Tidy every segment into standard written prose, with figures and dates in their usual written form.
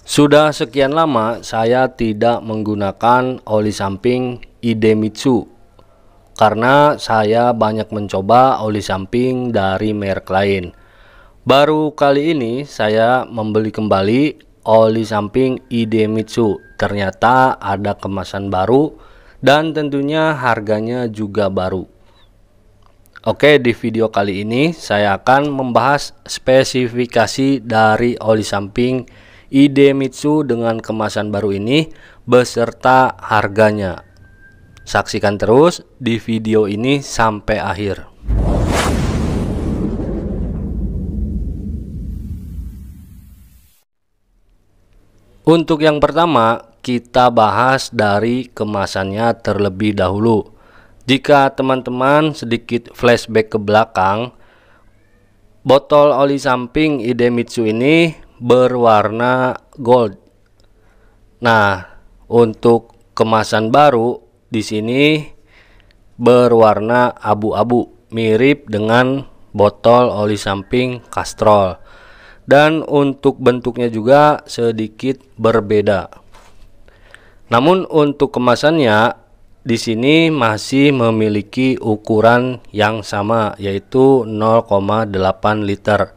Sudah sekian lama saya tidak menggunakan oli samping Idemitsu karena saya banyak mencoba oli samping dari merek lain. Baru kali ini saya membeli kembali oli samping Idemitsu. Ternyata ada kemasan baru dan tentunya harganya juga baru. Oke, di video kali ini saya akan membahas spesifikasi dari oli samping Idemitsu dengan kemasan baru ini beserta harganya. Saksikan terus di video ini sampai akhir. Untuk yang pertama, kita bahas dari kemasannya terlebih dahulu. Jika teman-teman sedikit flashback ke belakang, botol oli samping Idemitsu ini berwarna gold. Nah, untuk kemasan baru di sini berwarna abu-abu, mirip dengan botol oli samping Castrol. Dan untuk bentuknya juga sedikit berbeda. Namun untuk kemasannya di sini masih memiliki ukuran yang sama, yaitu 0,8 liter.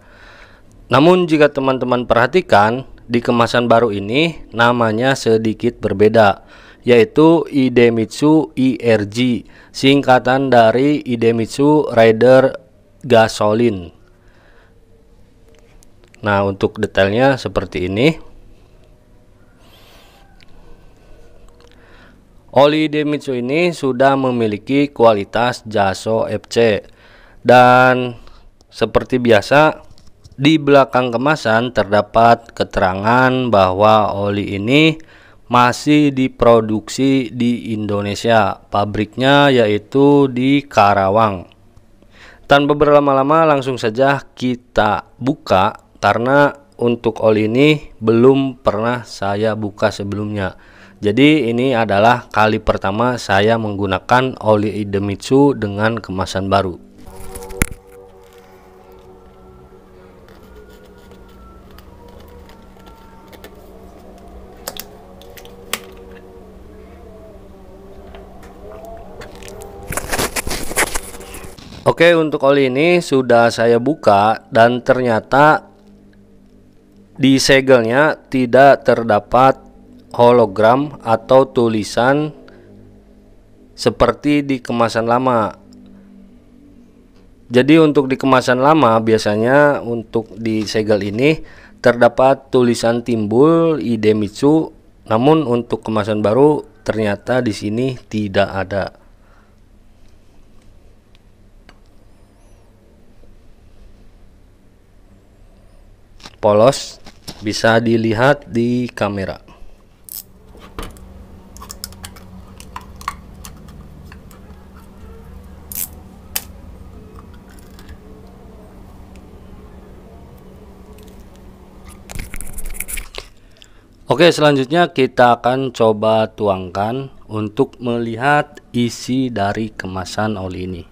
Namun jika teman-teman perhatikan, di kemasan baru ini namanya sedikit berbeda, yaitu Idemitsu IRG, singkatan dari Idemitsu Rider Gasoline. Nah, untuk detailnya seperti ini. Oli Idemitsu ini sudah memiliki kualitas JASO FC, dan seperti biasa di belakang kemasan terdapat keterangan bahwa oli ini masih diproduksi di Indonesia, pabriknya yaitu di Karawang. Tanpa berlama-lama langsung saja kita buka, karena untuk oli ini belum pernah saya buka sebelumnya. Jadi ini adalah kali pertama saya menggunakan oli Idemitsu dengan kemasan baru. Oke, untuk oli ini sudah saya buka dan ternyata di segelnya tidak terdapat hologram atau tulisan seperti di kemasan lama. Jadi untuk di kemasan lama biasanya untuk di segel ini terdapat tulisan timbul Idemitsu, namun untuk kemasan baru ternyata di sini tidak ada. Polos, bisa dilihat di kamera. Oke, selanjutnya kita akan coba tuangkan untuk melihat isi dari kemasan oli ini.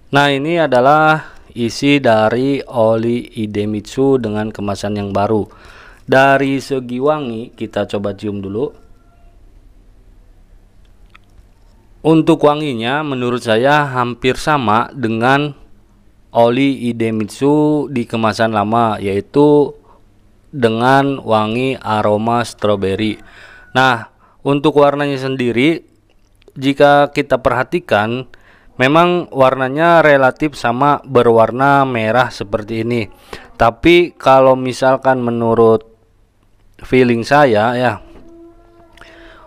Nah, ini adalah isi dari oli Idemitsu dengan kemasan yang baru. Dari segi wangi kita coba cium dulu. Untuk wanginya menurut saya hampir sama dengan oli Idemitsu di kemasan lama, yaitu dengan wangi aroma stroberi. Nah, untuk warnanya sendiri jika kita perhatikan memang warnanya relatif sama, berwarna merah seperti ini. Tapi kalau misalkan menurut feeling saya ya,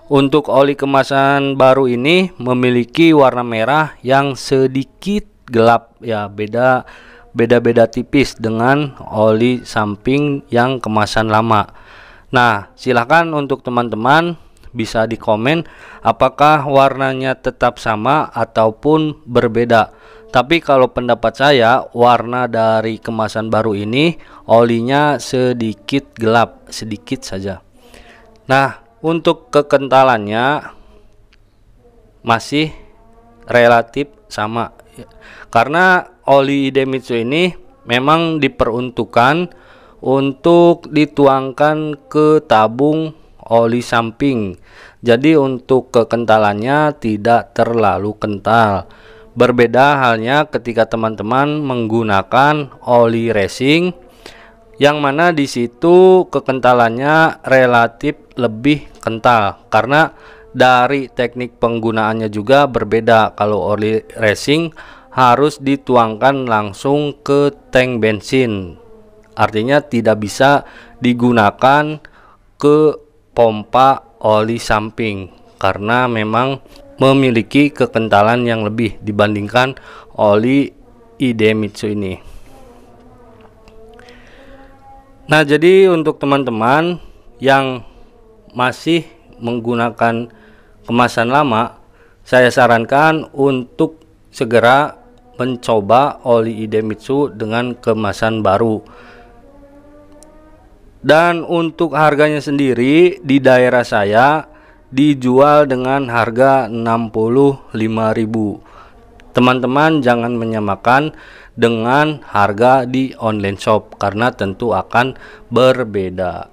untuk oli kemasan baru ini memiliki warna merah yang sedikit gelap ya, beda tipis dengan oli samping yang kemasan lama. Nah, silahkan untuk teman-teman bisa di komen apakah warnanya tetap sama ataupun berbeda. Tapi kalau pendapat saya, warna dari kemasan baru ini olinya sedikit gelap, sedikit saja. Nah, untuk kekentalannya masih relatif sama. Karena oli Idemitsu ini memang diperuntukkan untuk dituangkan ke tabung oli samping. Jadi untuk kekentalannya tidak terlalu kental. Berbeda halnya ketika teman-teman menggunakan oli racing, yang mana di situ kekentalannya relatif lebih kental karena dari teknik penggunaannya juga berbeda. Kalau oli racing harus dituangkan langsung ke tank bensin, artinya tidak bisa digunakan ke pompa oli samping karena memang memiliki kekentalan yang lebih dibandingkan oli Idemitsu ini. Nah, jadi untuk teman-teman yang masih menggunakan kemasan lama, saya sarankan untuk segera mencoba oli Idemitsu dengan kemasan baru. Dan untuk harganya sendiri di daerah saya dijual dengan harga 65.000. Teman-teman jangan menyamakan dengan harga di online shop karena tentu akan berbeda.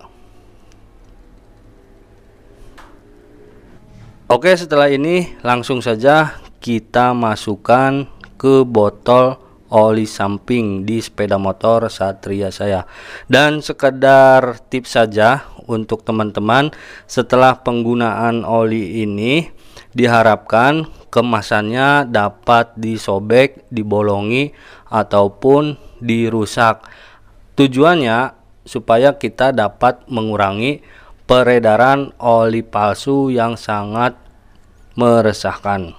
Oke, setelah ini langsung saja kita masukkan ke botol oli samping di sepeda motor Satria saya. Dan sekedar tips saja untuk teman-teman, setelah penggunaan oli ini diharapkan kemasannya dapat disobek, dibolongi ataupun dirusak. Tujuannya supaya kita dapat mengurangi peredaran oli palsu yang sangat meresahkan.